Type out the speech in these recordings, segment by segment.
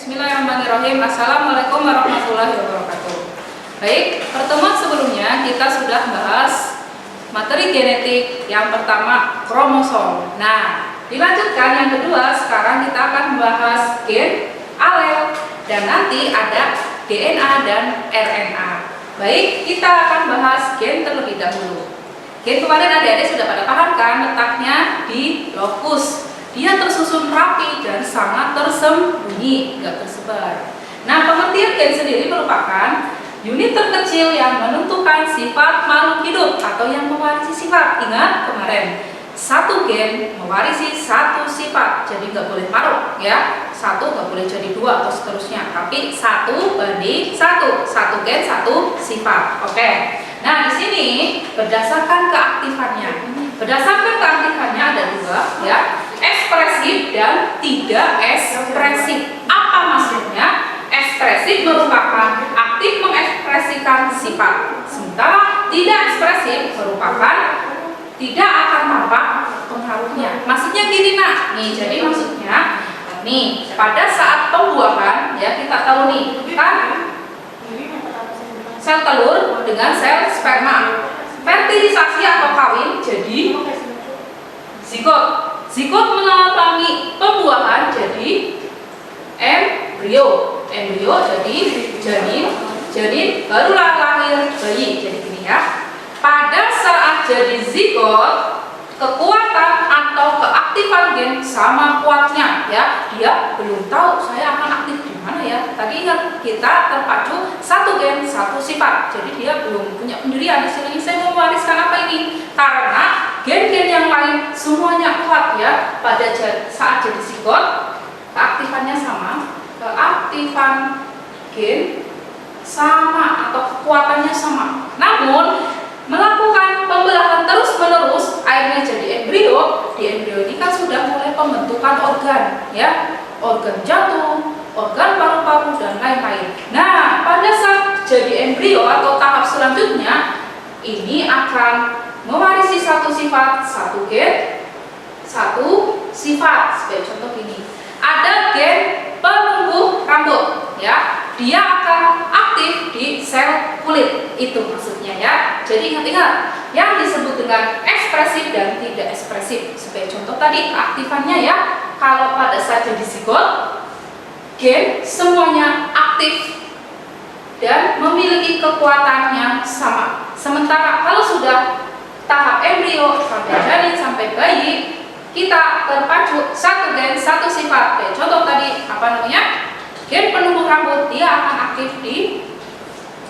Bismillahirrahmanirrahim. Assalamualaikum warahmatullahi wabarakatuh. Baik, pertemuan sebelumnya kita sudah bahas materi genetik. Yang pertama kromosom. Nah, dilanjutkan yang kedua, sekarang kita akan membahas gen, alel, dan nanti ada DNA dan RNA. Baik, kita akan bahas gen terlebih dahulu. Gen kemarin adik-adik sudah pada paham kan letaknya di lokus. Dia tersusun rapi dan sangat tersembunyi, nggak tersebar. Nah, pengertian gen sendiri merupakan unit terkecil yang menentukan sifat makhluk hidup atau yang mewarisi sifat. Ingat kemarin, satu gen mewarisi satu sifat, jadi nggak boleh paruh ya. Satu nggak boleh jadi dua atau seterusnya, tapi 1:1, satu gen satu sifat. Oke. Nah, di sini berdasarkan keaktifannya. Berdasarkan keaktifannya ada dua ya. Ekspresif dan tidak ekspresif. Apa maksudnya? Ekspresif merupakan aktif mengekspresikan sifat, sementara tidak ekspresif merupakan tidak akan tampak pengaruhnya. Maksudnya gini nak, nih jadi maksudnya nih pada saat pembuahan ya kita tahu nih kan sel telur dengan sel sperma fertilisasi atau kawin jadi zigot. Zigot mengalami pembuahan jadi embrio jadi janin barulah lahir bayi. Jadi gini ya, pada saat jadi zigot kekuatan atau keaktifan gen sama kuatnya ya. Dia belum tahu saya akan aktif di mana ya. Tadi ingat kita terpacu satu gen satu sifat, jadi dia belum punya pendirian. Istilahnya saya mau mewariskan apa ini, karena gen-gen yang lain semuanya kuat ya. Pada saat jadi zigot keaktifannya sama, keaktifan gen sama atau kekuatannya sama. Namun melakukan pembelahan terus-menerus akhirnya jadi embrio. Di embrio ini kan sudah mulai pembentukan organ ya, organ jantung, organ paru-paru dan lain-lain. Nah, pada saat jadi embrio atau tahap selanjutnya ini akan mewarisi satu sifat, satu gen, satu sifat. Sebagai contoh ini, ada gen penumbuh rambut ya, dia akan aktif di sel kulit, itu maksudnya ya. Jadi ingat-ingat yang disebut dengan ekspresif dan tidak ekspresif. Sebagai contoh tadi keaktifannya ya, kalau pada saat jadi zigot gen semuanya aktif dan memiliki kekuatan yang sama. Sementara kalau sudah tahap embrio sampai janin sampai bayi, kita terpacu satu gen satu sifat. Contoh tadi apa namanya? Gen penumbuh rambut, dia akan aktif di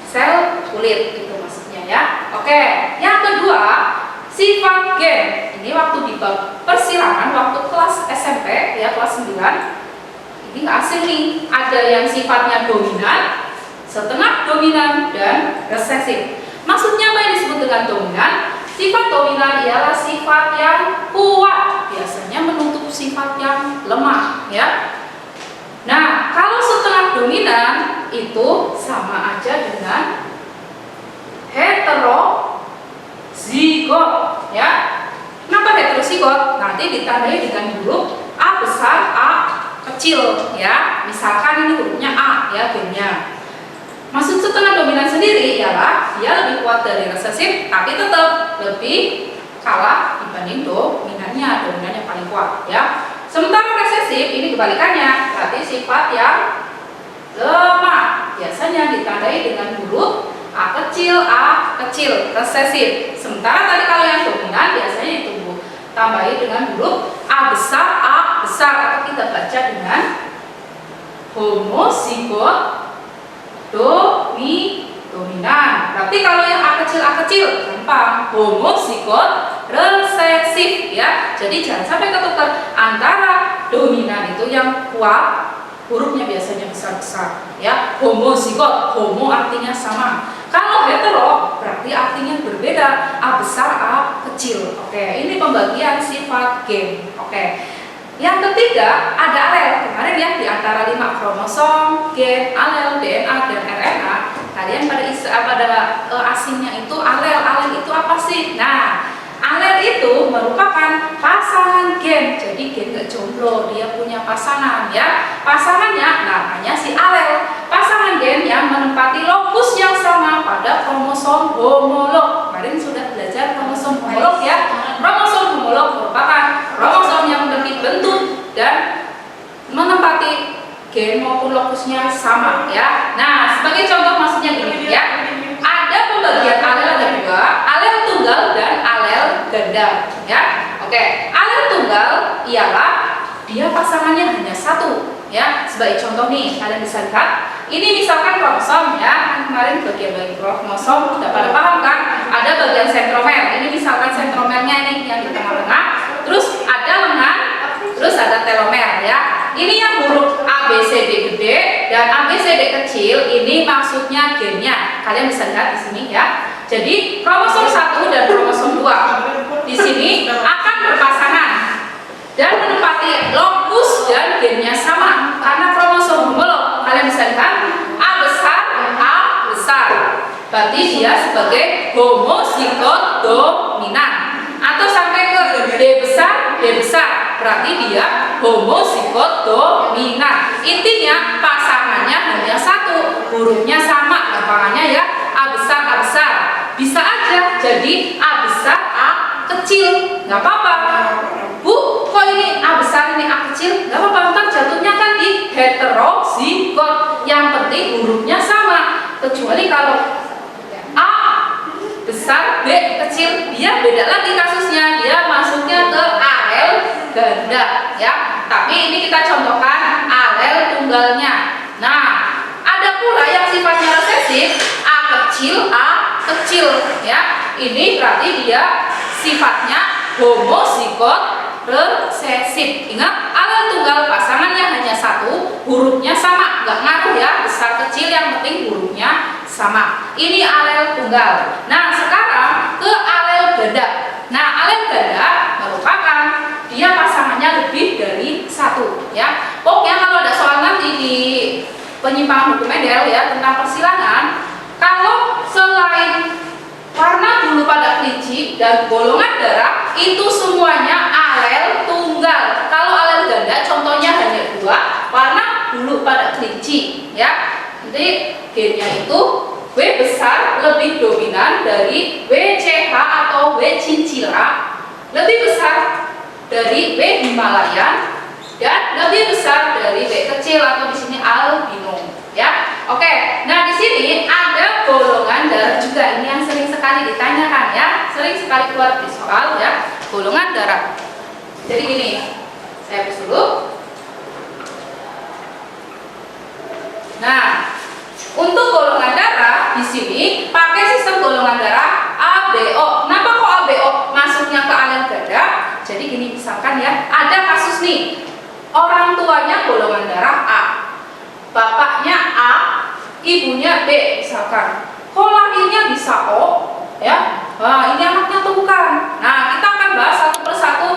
sel kulit, itu maksudnya ya. Oke, yang kedua sifat gen. Ini waktu di bab persilangan, waktu kelas SMP ya, kelas 9. Ini nggak asing nih, ada yang sifatnya dominan, setengah dominan, dan resesif. Maksudnya apa yang disebut dengan dominan? Sifat dominan ialah sifat yang kuat, biasanya menutup sifat yang lemah ya. Nah, kalau setengah dominan itu sama aja dengan heterozigot ya. Kenapa heterozigot? Nanti ditandai dengan huruf A besar, A kecil ya. Misalkan ini hurufnya A ya, gennya. Maksud setengah dominan sendiri ialah dia lebih kuat dari resesif, tapi tetap lebih kalah dibanding dominannya. Dominannya paling kuat ya. Sementara resesif ini kebalikannya, berarti sifat yang lemah, biasanya ditandai dengan huruf A kecil, resesif. Sementara tadi kalau yang dominan biasanya ditunggu tambahi dengan huruf A besar, atau kita baca dengan homozigot dominan. Berarti kalau yang A kecil gampang, homozigot resesif ya. Jadi jangan sampai ketukar antara dominan itu yang kuat, hurufnya biasanya besar-besar ya. Homozigot, homo artinya sama. Kalau hetero berarti artinya berbeda, A besar, A kecil. Oke, ini pembagian sifat gen. Oke. Yang ketiga ada alel. Kemarin ya di antara 5 kromosom, gen, alel, DNA dan RNA. Kalian pada asingnya itu alel. Alel itu apa sih? Nah, alel itu merupakan pasangan gen. Jadi gen gak jomblo, dia punya pasangan ya. Pasangannya namanya pada kromosom homolog. Kemarin sudah belajar kromosom homolog ya. Kromosom homolog merupakan kromosom yang memiliki bentuk dan menempati gen maupun lokusnya sama ya. Nah, sebagai contoh maksudnya gini ya. Ada pembagian alel ada dua, alel tunggal dan alel ganda ya. Oke, alel tunggal ialah dia pasangannya hanya satu ya. Sebagai contoh nih, kalian bisa lihat ini misalkan kromosom ya. Kemarin bagian kromosom udah pada paham kan? Ada bagian sentromer. Ini misalkan sentromernya nih yang di tengah-tengah. Terus ada lengan, terus ada telomer ya. Ini yang huruf A, B, C, D gede dan A, B, C, D kecil. Ini maksudnya gennya. Kalian bisa lihat di sini ya. Jadi kromosom 1 dan kromosom 2 di sini akan berpasangan dan menempati lokus dan gennya sama karena kromosom homolog. Kalian bisa lihat A besar, berarti dia sebagai homozigot dominan. Atau sampai ke D besar, berarti dia homozigot dominan. Intinya pasangannya hanya satu, hurufnya sama, gampangannya ya A besar. Bisa aja jadi A besar, A kecil, nggak apa-apa. Bu, kok ini A besar ini A kecil? Nggak apa-apa, ntar jatuhnya kan di heterozigot. Yang penting hurufnya sama. Kecuali kalau A besar, B kecil, dia beda lagi kasusnya. Dia masuknya ke alel ganda ya. Tapi ini kita contohkan alel tunggalnya. Nah, ada pula yang sifatnya resesif, A kecil ya. Ini berarti dia sifatnya homozigot resesif. Ingat, alel tunggal pasangannya hanya satu, hurufnya sama, nggak ngaruh ya besar kecil, yang penting hurufnya sama. Ini alel tunggal. Nah, sekarang ke alel ganda. Nah, alel ganda merupakan dia pasangannya lebih dari satu ya. Pokoknya kalau ada soal nanti di penyimpangan hukum Mendel ya tentang persilangan, kalau selain warna bulu pada kelinci dan golongan darah itu semuanya alel tunggal. Kalau alel ganda contohnya hanya dua, warna bulu pada kelinci ya. Jadi gennya itu W besar lebih dominan dari WCH atau W cincila, lebih besar dari W Himalayan dan lebih besar dari W kecil atau di sini albino ya. Oke, nah di sini ada golongan darah juga. Ini yang sering sekali ditanyakan ya, sering sekali keluar di soal ya, golongan darah. Jadi gini, saya hapus dulu. Nah, untuk golongan darah di sini pakai sistem golongan darah ABO. Kenapa kok ABO masuknya ke alel ganda? Jadi gini, misalkan ya, ada kasus nih, orang tuanya golongan darah A, bapaknya A, ibunya B misalkan. Kok lahirnya bisa O ya? Nah, ini anaknya atau bukan? Nah, kita akan bahas satu persatu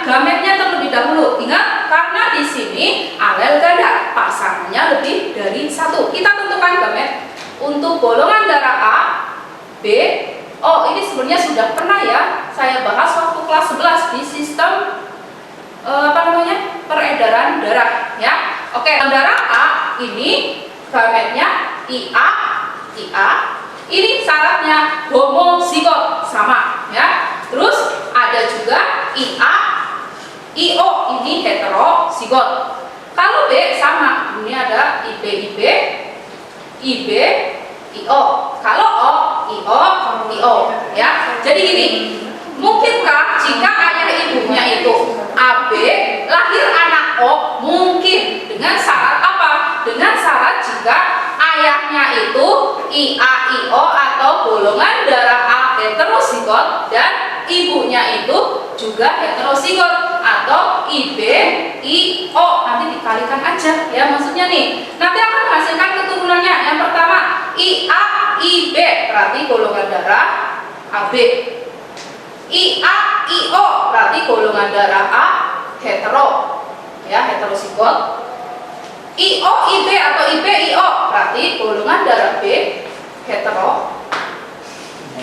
gametnya terlebih dahulu. Ingat, karena di sini alel ganda pasangannya lebih dari satu. Kita tentukan gamet untuk golongan darah A, B, O. Ini sebenarnya sudah pernah ya saya bahas waktu kelas 11 di sistem peredaran darah ya. Oke, darah A ini gametnya IA. Ini syaratnya homozigot sama ya. Terus ada juga IA, IO, ini heterozigot. Kalau B sama, ini ada IB, IO. Kalau O, IO ya. Jadi gini, mungkinkah jika ayah ibunya itu AB, lahir anak O? Mungkin. Dengan syarat apa? Dengan syarat jika ayahnya itu IA, IO atau golongan darah A heterozigot dan ibunya itu juga heterozigot atau IB, IO. Nanti dikalikan aja ya, maksudnya nih nanti akan menghasilkan keturunannya. Yang pertama IA, IB berarti golongan darah AB. IA, IO berarti golongan darah A hetero ya, heterozigot. IO, IB atau IB, IO berarti golongan darah B hetero.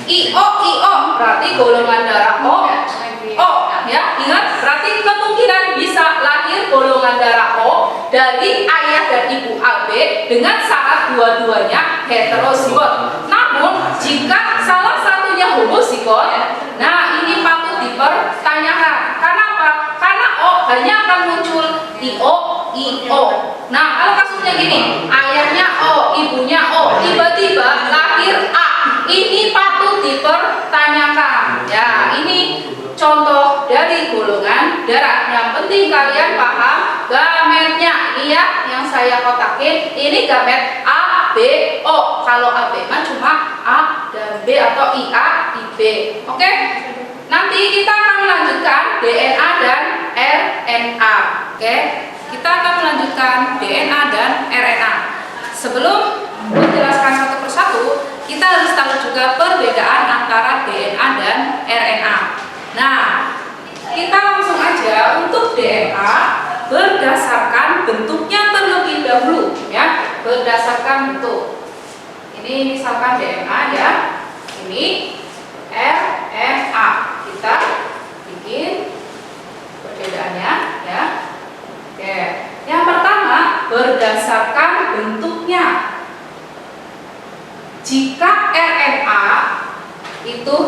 IO, IO berarti golongan darah O ya. Ingat, berarti kemungkinan bisa lahir lahir golongan darah O dari ayah dan ibu AB dengan syarat dua-duanya heterozigot. Namun jika salah satunya homozigot, nah ini patut dipertanyakan. Karena apa? Karena O hanya akan muncul IO, IO. Nah kalau kasusnya gini, ayahnya O, ibunya O, tiba-tiba lahir A, ini patut dipertanyakan. Ya, ini contoh dari golongan darah. Yang penting kalian paham gametnya. Ini ya yang saya kotakin, ini gamet A, B, O. Kalau AB mah cuma A dan B atau IA, IB. Oke? Nanti kita akan melanjutkan DNA dan RNA. Oke? Kita akan melanjutkan DNA dan RNA. Sebelum menjelaskan satu persatu, kita harus tahu juga perbedaan antara DNA dan RNA. Nah, kita langsung aja untuk DNA berdasarkan bentuknya terlebih dahulu, ya, berdasarkan bentuk. Ini misalkan DNA ya, ini RNA. Kita bikin perbedaannya, ya. Oke, yang pertama berdasarkan bentuknya. Jika RNA itu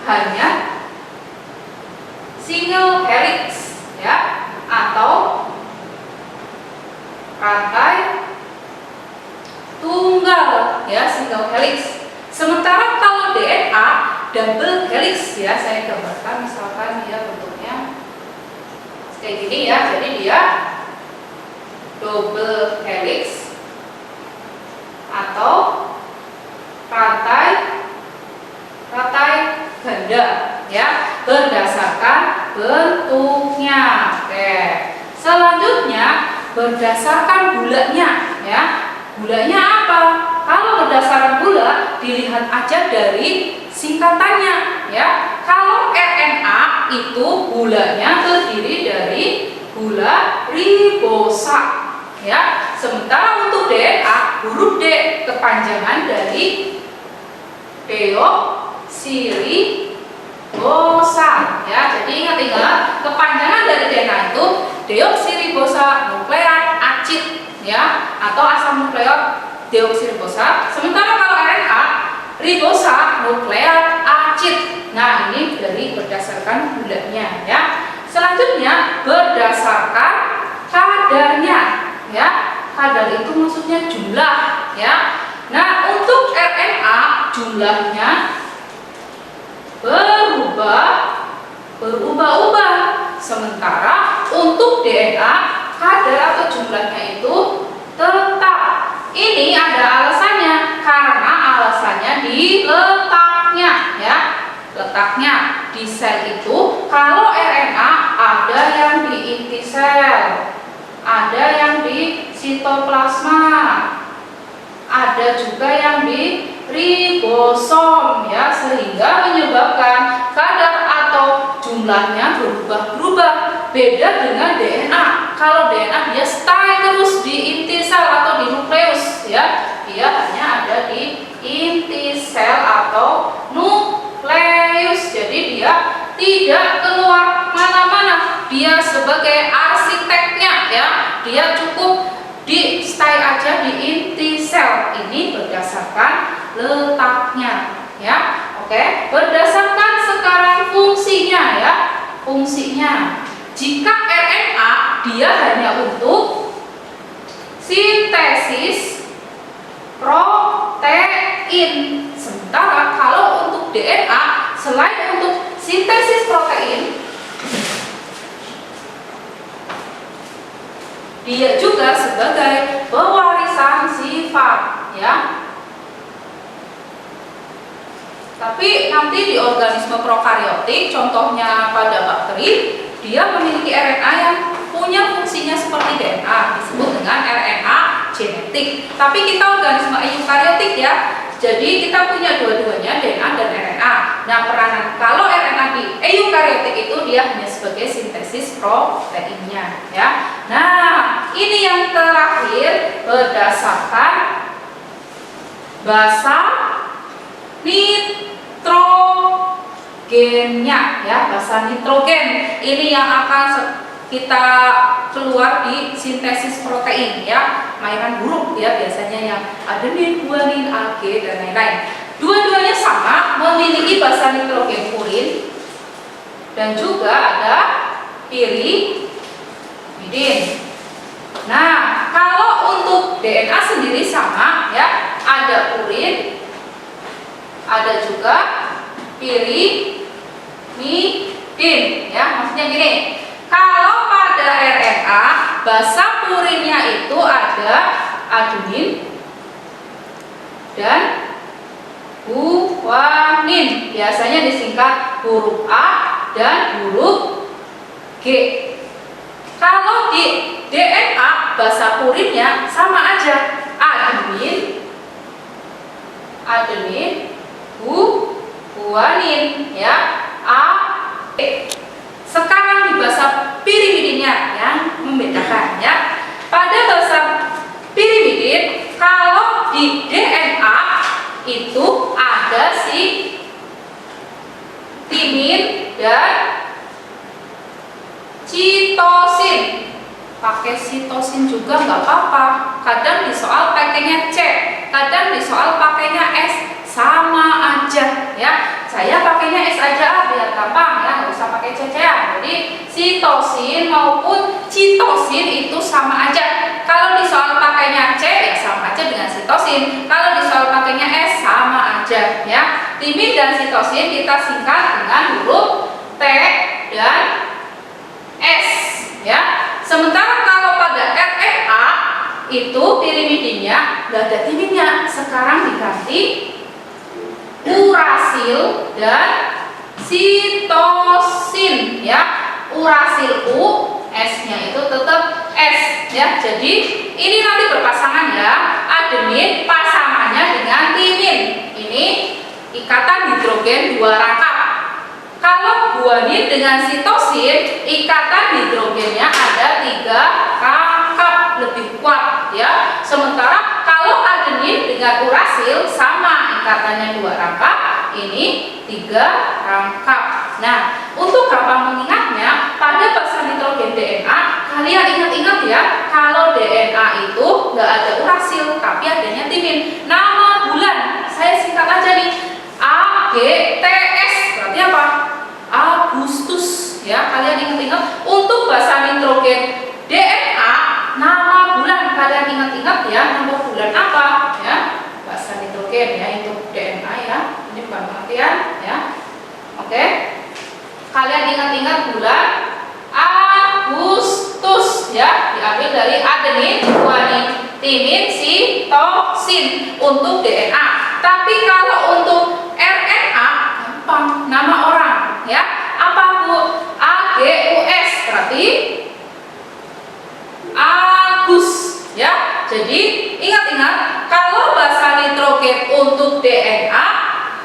hanya single helix, ya, atau rantai tunggal, ya, single helix. Sementara kalau DNA double helix, ya, saya gambarkan misalkan dia bentuknya kayak gini ya, jadi dia double helix atau rantai ganda, ya, berdasarkan bentuknya. Oke. Selanjutnya berdasarkan gulanya, ya. Gulanya apa? Kalau berdasarkan gula dilihat aja dari singkatannya, ya. Kalau RNA itu gulanya terdiri dari gula ribosa, ya. Sementara untuk DNA huruf D kepanjangan dari deoksiribosa, ya. Jadi ingat-ingat kepanjangan dari DNA itu deoksiribosa nukleat acid, ya, atau asam nukleat deoksiribosa. Sementara kalau RNA ribosa nukleat acid. Nah, ini dari berdasarkan gulanya, ya. Selanjutnya berdasarkan kadarnya, ya. Kadar itu maksudnya jumlah, ya. Nah, untuk RNA jumlahnya berubah-ubah. Sementara untuk DNA kadar atau jumlahnya itu tetap. Ini ada alasannya, karena alasannya di letaknya, ya. Letaknya di sel itu, kalau RNA ada yang di inti sel, ada yang di sitoplasma, ada juga yang di ribosom, ya, sehingga menyebabkan kadar atau jumlahnya berubah-ubah. Beda dengan DNA. Kalau DNA dia stay terus di inti sel atau di nukleus, ya, dia hanya ada di inti sel atau nukleus. Jadi dia tidak keluar mana-mana. Dia sebagai arsiteknya, ya, dia cukup di stay aja di inti sel. Ini berdasarkan letaknya, ya. Oke, berdasarkan sekarang fungsinya, ya. Fungsinya, jika RNA dia hanya untuk sintesis protein, sementara kalau untuk DNA selain untuk sintesis protein, dia juga sebagai pewarisan sifat, ya. Tapi nanti di organisme prokariotik, contohnya pada bakteri, dia memiliki RNA yang punya fungsinya seperti DNA, disebut dengan RNA genetik. Tapi kita organisme eukariotik, ya, jadi kita punya dua-duanya, DNA dan RNA. Nah, peranan kalau RNA di eukariotik itu dia hanya sebagai sintesis proteinnya, ya. Nah, ini yang terakhir berdasarkan basa nitrogennya, ya, basa nitrogen. Ini yang akan kita keluar di sintesis protein ya, mainan buruk ya biasanya yang adenin, guanin, AG dan lain-lain. Dua-duanya sama memiliki basa nitrogen purin dan juga ada pirimidin. Nah, kalau untuk DNA sendiri sama ya, ada purin, ada juga pirimidin ya, maksudnya gini. Kalau pada RNA, basa purinnya itu ada adenin dan guanin. Biasanya disingkat huruf A dan huruf G. Kalau di DNA, basa purinnya sama aja, adenin, guanin ya, A, E. Sekarang di basa pirimidinnya yang membedakan ya. Pada basa pirimidin, kalau di DNA itu ada si timin dan sitosin. Pakai sitosin juga nggak apa-apa. Kadang di soal pakainya C, kadang di soal pakainya S, sama aja ya. Saya pakainya S aja biar gampang ya, nggak usah pakai C-an. Jadi sitosin maupun citosin itu sama aja. Kalau di soal pakainya C ya sama aja dengan sitosin. Kalau di soal pakainya S sama aja ya. Timin dan sitosin kita singkat dengan huruf T dan S ya. Sementara kalau pada RNA itu pirimidinnya nggak ada timinnya, sekarang diganti urasil dan sitosin ya. Urasil U, S-nya itu tetap S ya. Jadi ini nanti berpasangan ya. Adenin pasangannya dengan timin. Ini ikatan hidrogen 2 rangkap. Kalau guanin dengan sitosin, ikatan hidrogennya ada 3 rangkap, lebih kuat ya. Sementara kalau adenin dengan urasil sama ikatannya 2 rangkap, ini 3 rangkap. Nah, untuk gampang mengingatnya, pada basa nitrogen DNA, kalian ingat-ingat ya, kalau DNA itu nggak ada urasil, tapi adanya timin. Nama bulan, saya singkat aja nih, AGTS, berarti apa? Agustus ya, kalian ingat-ingat. Untuk basa nitrogen DNA, nama bulan kalian ingat-ingat ya, nama bulan apa ya? Basa nitrogen ya, itu DNA ya, ini bukan pengertian ya. Oke, kalian ingat-ingat bulan Agustus ya, diambil dari adenin, guanin, timin, sitosin untuk DNA. Tapi kalau untuk RNA gampang, nama orang ya. Apa Bu? AGUS, berarti Agus ya. Jadi ingat-ingat, kalau basa nitrogen untuk DNA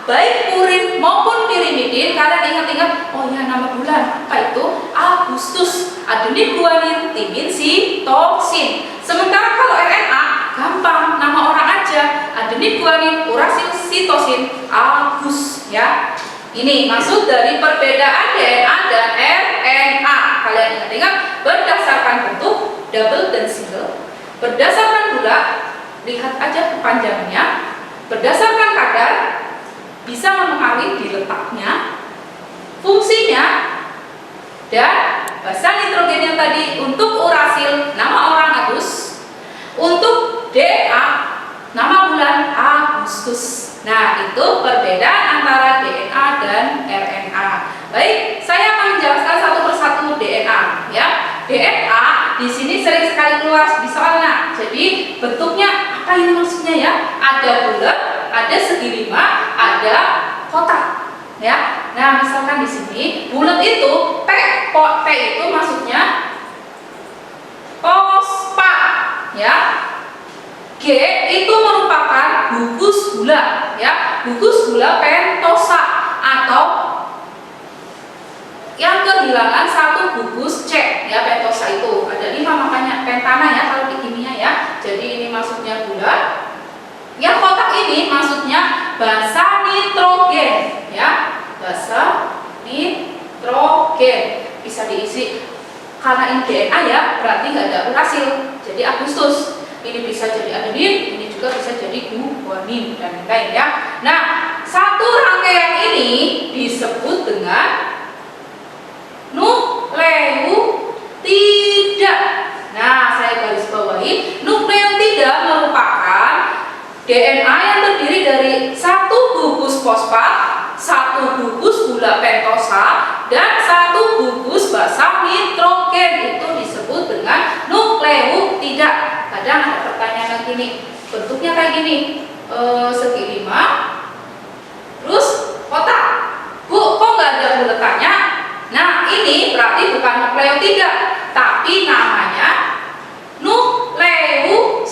baik purin maupun pirimidin, kalian ingat-ingat, oh ya nama bulan apa itu? Agustus, adenin, guanin, timin, sitosin. Sementara kalau RNA gampang, nama orang aja, adenin, guanin, urasil, sitosin, Agus ya. Ini maksud dari perbedaan DNA dan RNA. Kalian ingat-ingat, berdasarkan bentuk double dan single, berdasarkan bulat, lihat aja kepanjangannya, berdasarkan kadar, bisa mempengaruhi di letaknya, fungsinya, dan basa nitrogen yang tadi. Untuk urasil nama orang Agus, untuk DNA nama bulan Agustus. Nah, itu perbedaan antara DNA dan RNA. Baik, saya akan menjelaskan satu persatu DNA ya. DNA di sini sering sekali keluar di soalnya. Jadi bentuknya apa ini maksudnya ya? Ada bulat, ada segi 5, ada kotak ya. Nah, misalkan di sini bulat itu P itu maksudnya fosfat ya. G itu merupakan gugus gula ya, gugus gula pentosa atau yang kehilangan satu gugus C ya. Pentosa itu ada 5, makanya pentana ya kalau di kimia ya. Jadi ini maksudnya gula. Yang kotak ini maksudnya basa nitrogen ya, basa nitrogen. Bisa diisi karena ini DNA ya, berarti nggak ada urasil, jadi Agustus. Ini bisa jadi adenin, ini juga bisa jadi guanin dan lain-lain ya. Nah, satu rangkaian ini disebut dengan nukleotida. Nah, saya garis bawahi, nukleotida merupakan DNA yang terdiri dari satu gugus fosfat, satu gugus gula pentosa, dan satu gugus basa nitrogen. Itu disebut dengan nukleotida. Kadang ada pertanyaan gini, bentuknya kayak gini, segi 5, terus kotak. Bu, kok nggak ada buletannya? Nah, ini berarti bukan nukleotida, tapi namanya nukleosida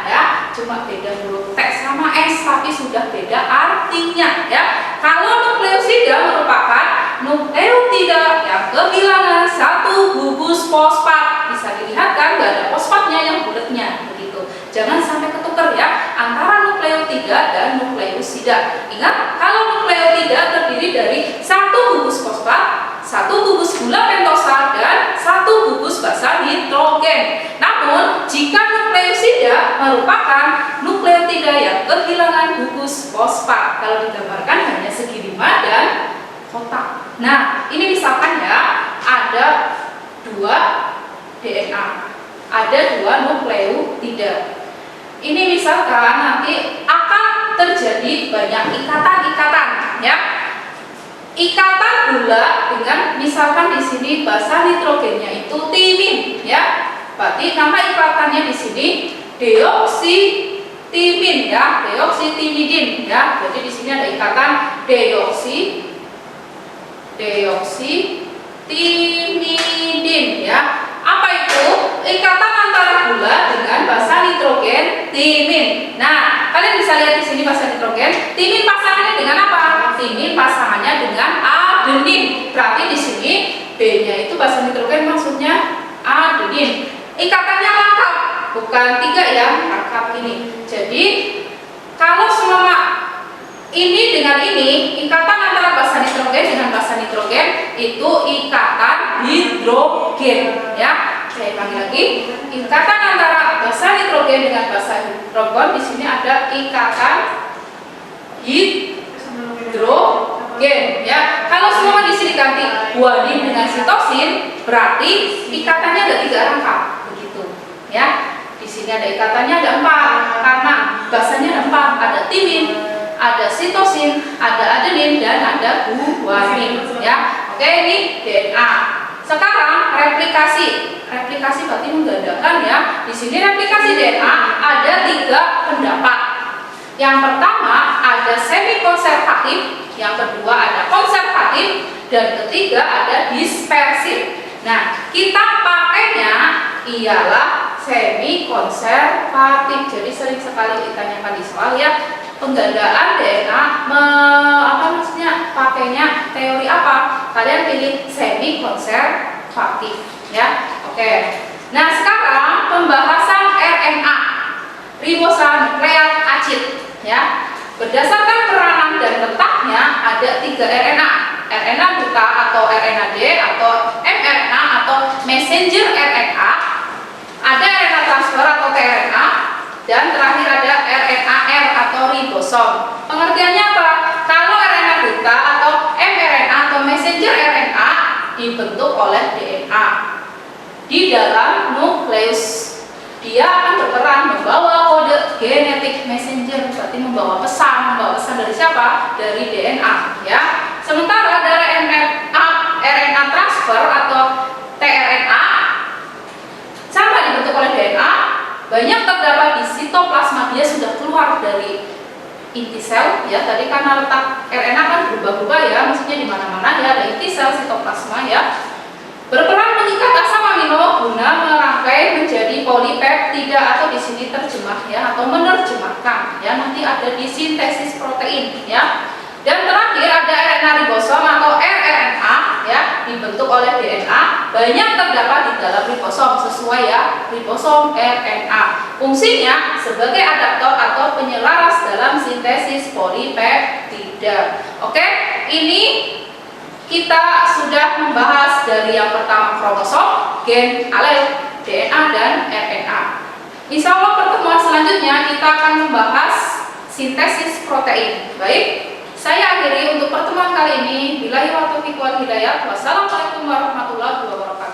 ya. Cuma beda huruf T sama S, tapi sudah beda artinya ya. Kalau nukleosida merupakan nukleotida yang kehilangan satu gugus fosfat. Bisa dilihat kan, nggak ada fosfatnya yang bulatnya begitu. Jangan sampai ketukar ya antara nukleotida dan nukleosida. Ingat, kalau nukleotida terdiri dari satu gugus fosfat, satu gugus gula pentosa, dan satu gugus basa nitrogen. Namun, jika nukleosida merupakan nukleotida yang kehilangan gugus fosfat, kalau digambarkan hanya segi 5 dan kotak. Nah, ini misalkan ya, ada 2 DNA, ada 2 nukleotida. Ini misalkan nanti akan terjadi banyak ikatan-ikatan ya. Ikatan gula dengan misalkan di sini basa nitrogennya itu timin ya. Berarti nama ikatannya di sini deoksitimin ya, deoksitimidin ya. Jadi di sini ada ikatan deoksitimidin ya. Apa itu? Ikatan antara gula dengan basa nitrogen timin. Nah, kalian bisa lihat di sini basa nitrogen. Timin pasangannya dengan apa? Timin pasangannya dengan adenin. Berarti di sini B-nya itu basa nitrogen, maksudnya adenin. Ikatannya lengkap, bukan 3 ya, lengkap ini. Jadi kalau semua ini dengan ini, ikatan antara basa nitrogen dengan basa nitrogen itu ikatan hidrogen ya. Saya panggil lagi, ikatan antara basa nitrogen dengan basa hidrogen, di sini ada ikatan hidrogen ya. Kalau semua di sini ganti guanin dengan sitosin, berarti ikatannya ada 3 rangkap begitu ya. Di sini ada ikatannya ada 4 karena basanya ada 4, ada timin, ada sitosin, ada adenin, dan ada guanin ya. Oke, ini DNA. Sekarang replikasi. Replikasi berarti menggandakan ya. Di sini replikasi DNA ada 3 pendapat. Yang pertama ada semi konservatif, yang kedua ada konservatif, dan ketiga ada dispersif. Nah, kita pakainya ialah semi konservatif. Jadi sering sekali ditanyakan di soal ya, penggandaan DNA pakainya teori apa? Kalian pilih semi konservatif ya. Oke. Nah, sekarang pembahasan RNA, ribonucleic acid ya. Berdasarkan peranan dan letaknya ada 3 RNA. RNA duta atau RNA-D atau mRNA atau messenger RNA. Ada RNA transfer atau tRNA, dan terakhir ada RNA-R atau ribosom. Pengertiannya apa? Kalau RNA duta atau mRNA atau messenger RNA dibentuk oleh DNA di dalam nukleus. Dia akan berperan membawa kode genetik messenger, berarti membawa pesan dari siapa? Dari DNA ya. Sementara dari RNA transfer atau tRNA sama dibentuk oleh DNA, banyak terdapat di sitoplasma, dia sudah keluar dari inti sel ya. Tadi karena letak RNA kan berubah-ubah ya, maksudnya di mana-mana ya, ada inti sel sitoplasma ya. Berperan mengikat asam amino guna merangkai menjadi polipeptida atau di sini terjemah ya, atau menerjemahkan ya, nanti ada di sintesis protein ya. Dan terakhir ada RNA ribosom atau rRNA ya, dibentuk oleh DNA, banyak terdapat di dalam ribosom sesuai ya, ribosom RNA. Fungsinya sebagai adaptor atau penyelaras dalam sintesis polipeptida. Oke, ini kita sudah membahas dari yang pertama kromosom, gen, alel, DNA, dan RNA. Insya Allah pertemuan selanjutnya kita akan membahas sintesis protein. Baik, saya akhiri untuk pertemuan kali ini. Billahi wa taufiq wal hidayah. Wassalamualaikum warahmatullahi wabarakatuh.